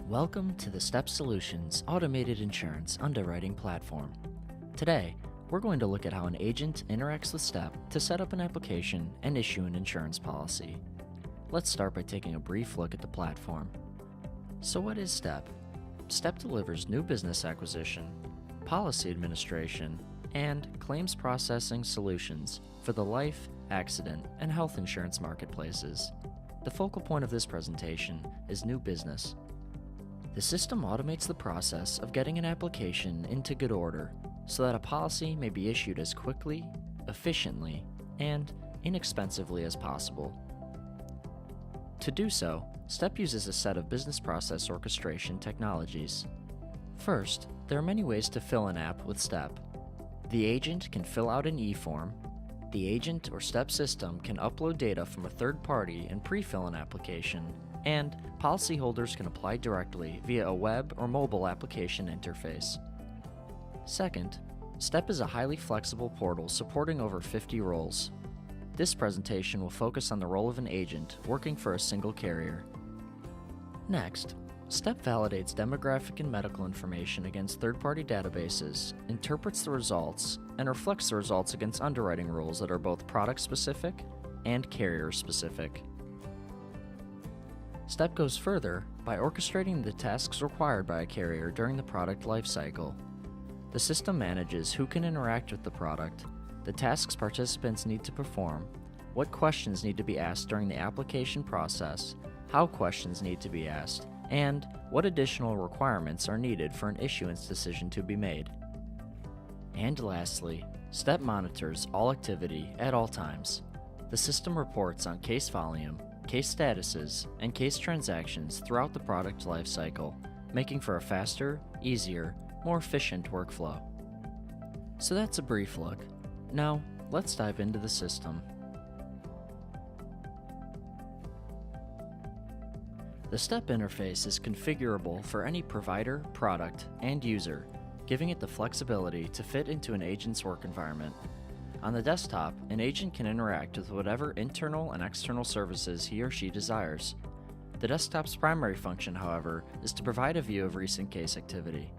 Welcome to the STEP Solutions Automated Insurance Underwriting Platform. Today, we're going to look at how an agent interacts with STEP to set up an application and issue an insurance policy. Let's start by taking a brief look at the platform. So what is STEP? STEP delivers new business acquisition, policy administration, and claims processing solutions for the life, accident, and health insurance marketplaces. The focal point of this presentation is new business. The system automates the process of getting an application into good order so that a policy may be issued as quickly, efficiently, and inexpensively as possible. To do so, STEP uses a set of business process orchestration technologies. First, there are many ways to fill an app with STEP. The agent can fill out an e-form. The agent or STEP system can upload data from a third party and pre-fill an application, and policyholders can apply directly via a web or mobile application interface. Second, STEP is a highly flexible portal supporting over 50 roles. This presentation will focus on the role of an agent working for a single carrier. Next, STEP validates demographic and medical information against third-party databases, interprets the results, and reflects the results against underwriting rules that are both product-specific and carrier-specific. STEP goes further by orchestrating the tasks required by a carrier during the product lifecycle. The system manages who can interact with the product, the tasks participants need to perform, what questions need to be asked during the application process, how questions need to be asked, and what additional requirements are needed for an issuance decision to be made. And lastly, STEP monitors all activity at all times. The system reports on case volume, case statuses, and case transactions throughout the product lifecycle, making for a faster, easier, more efficient workflow. So that's a brief look. Now, let's dive into the system. The STEP interface is configurable for any provider, product, and user, giving it the flexibility to fit into an agent's work environment. On the desktop, an agent can interact with whatever internal and external services he or she desires. The desktop's primary function, however, is to provide a view of recent case activity.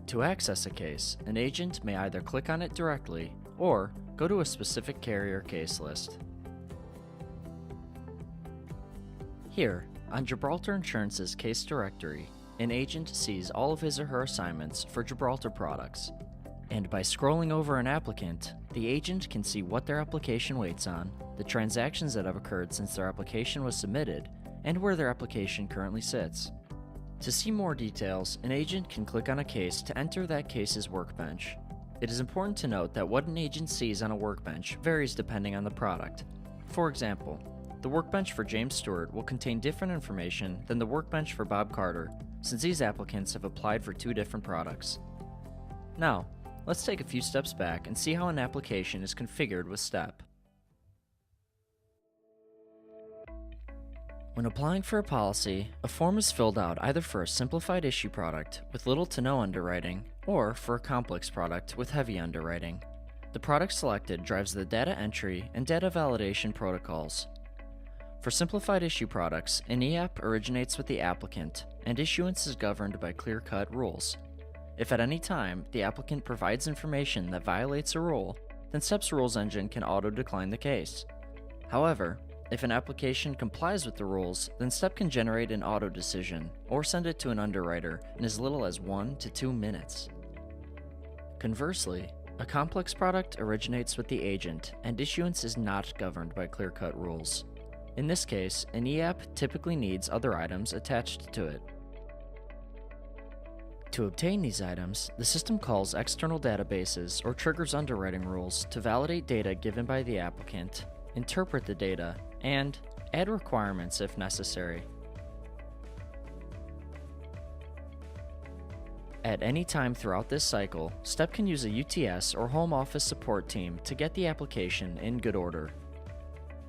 To access a case, an agent may either click on it directly or go to a specific carrier case list. Here, on Gibraltar Insurance's case directory, an agent sees all of his or her assignments for Gibraltar products. And by scrolling over an applicant, the agent can see what their application waits on, the transactions that have occurred since their application was submitted, and where their application currently sits. To see more details, an agent can click on a case to enter that case's workbench. It is important to note that what an agent sees on a workbench varies depending on the product. For example, the workbench for James Stewart will contain different information than the workbench for Bob Carter, since these applicants have applied for two different products. Now, let's take a few steps back and see how an application is configured with STEP. When applying for a policy, a form is filled out either for a simplified issue product with little to no underwriting or for a complex product with heavy underwriting. The product selected drives the data entry and data validation protocols. For simplified issue products, an e-app originates with the applicant and issuance is governed by clear-cut rules. If at any time the applicant provides information that violates a rule, then STEP's rules engine can auto-decline the case. However, if an application complies with the rules, then STEP can generate an auto-decision or send it to an underwriter in as little as 1 to 2 minutes. Conversely, a complex product originates with the agent and issuance is not governed by clear-cut rules. In this case, an e-app typically needs other items attached to it. To obtain these items, the system calls external databases or triggers underwriting rules to validate data given by the applicant, interpret the data, and add requirements if necessary. At any time throughout this cycle, STEP can use a UTS or home office support team to get the application in good order.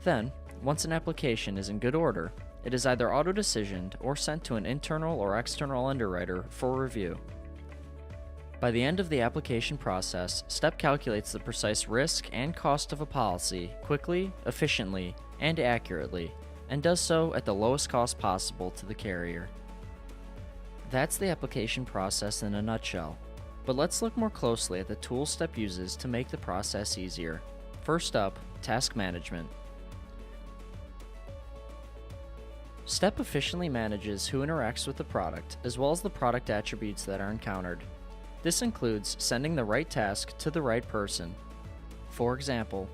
Then, once an application is in good order, it is either auto-decisioned or sent to an internal or external underwriter for review. By the end of the application process, STEP calculates the precise risk and cost of a policy quickly, efficiently, and accurately, and does so at the lowest cost possible to the carrier. That's the application process in a nutshell. But let's look more closely at the tools STEP uses to make the process easier. First up, task management. STEP efficiently manages who interacts with the product, as well as the product attributes that are encountered. This includes sending the right task to the right person. For example,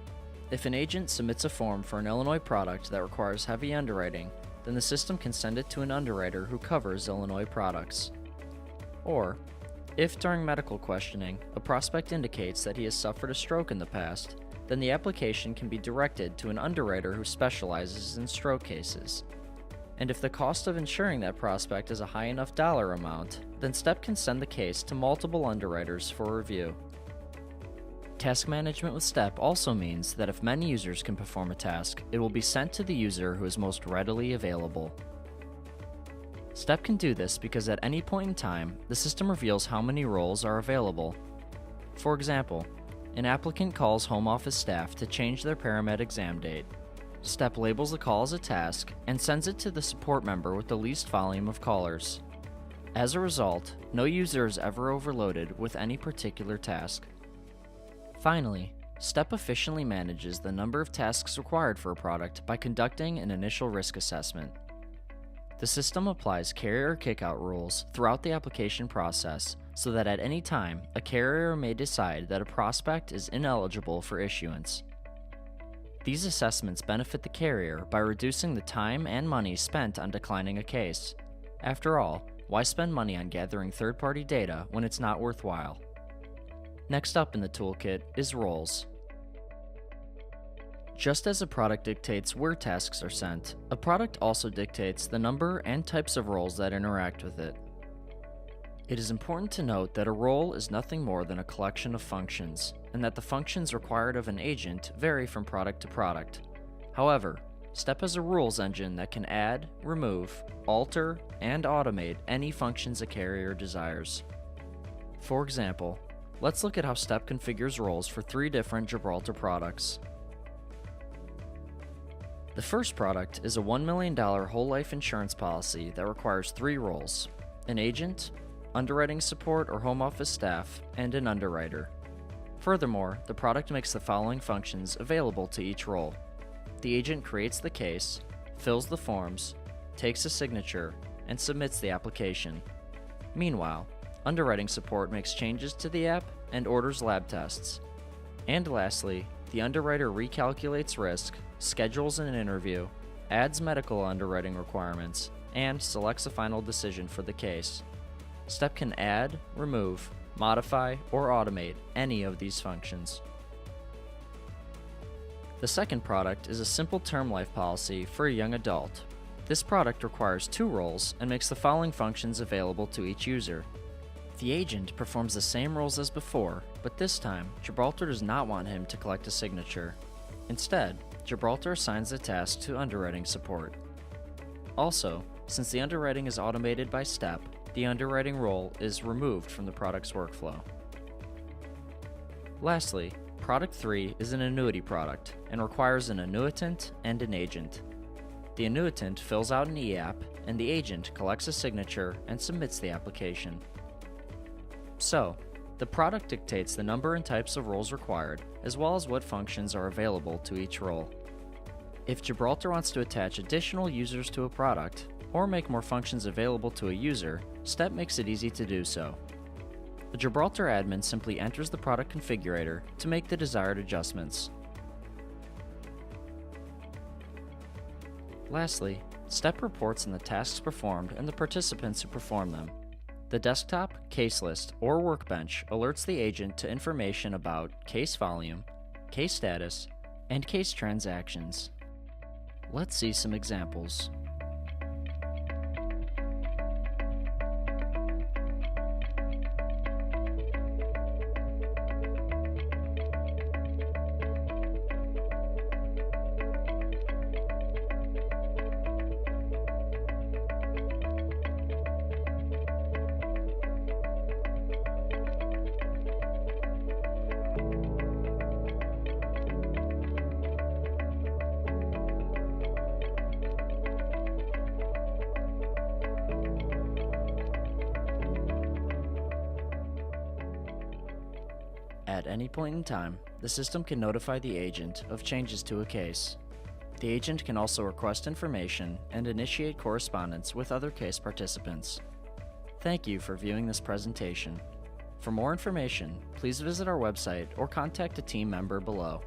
if an agent submits a form for an Illinois product that requires heavy underwriting, then the system can send it to an underwriter who covers Illinois products. Or, if during medical questioning, a prospect indicates that he has suffered a stroke in the past, then the application can be directed to an underwriter who specializes in stroke cases. And if the cost of insuring that prospect is a high enough dollar amount, then STEP can send the case to multiple underwriters for review. Task management with STEP also means that if many users can perform a task, it will be sent to the user who is most readily available. STEP can do this because at any point in time, the system reveals how many roles are available. For example, an applicant calls home office staff to change their paramed exam date. STEP labels the call as a task and sends it to the support member with the least volume of callers. As a result, no user is ever overloaded with any particular task. Finally, STEP efficiently manages the number of tasks required for a product by conducting an initial risk assessment. The system applies carrier kickout rules throughout the application process so that at any time, a carrier may decide that a prospect is ineligible for issuance. These assessments benefit the carrier by reducing the time and money spent on declining a case. After all, why spend money on gathering third-party data when it's not worthwhile? Next up in the toolkit is roles. Just as a product dictates where tasks are sent, a product also dictates the number and types of roles that interact with it. It is important to note that a role is nothing more than a collection of functions, and that the functions required of an agent vary from product to product. However, STEP has a rules engine that can add, remove, alter, and automate any functions a carrier desires. For example, let's look at how STEP configures roles for 3 different Gibraltar products. The first product is a $1 million whole life insurance policy that requires 3 roles: an agent, underwriting support or home office staff, and an underwriter. Furthermore, the product makes the following functions available to each role. The agent creates the case, fills the forms, takes a signature, and submits the application. Meanwhile, underwriting support makes changes to the app and orders lab tests. And lastly, the underwriter recalculates risk, schedules an interview, adds medical underwriting requirements, and selects a final decision for the case. STEP can add, remove, modify, or automate any of these functions. The second product is a simple term life policy for a young adult. This product requires 2 roles and makes the following functions available to each user. The agent performs the same roles as before, but this time, Gibraltar does not want him to collect a signature. Instead, Gibraltar assigns the task to underwriting support. Also, since the underwriting is automated by STEP, the underwriting role is removed from the product's workflow. Lastly, Product 3 is an annuity product and requires an annuitant and an agent. The annuitant fills out an e-app, and the agent collects a signature and submits the application. So, the product dictates the number and types of roles required, as well as what functions are available to each role. If Gibraltar wants to attach additional users to a product, or make more functions available to a user, STEP makes it easy to do so. The Gibraltar admin simply enters the product configurator to make the desired adjustments. Lastly, STEP reports on the tasks performed and the participants who perform them. The desktop, case list, or workbench alerts the agent to information about case volume, case status, and case transactions. Let's see some examples. At any point in time, the system can notify the agent of changes to a case. The agent can also request information and initiate correspondence with other case participants. Thank you for viewing this presentation. For more information, please visit our website or contact a team member below.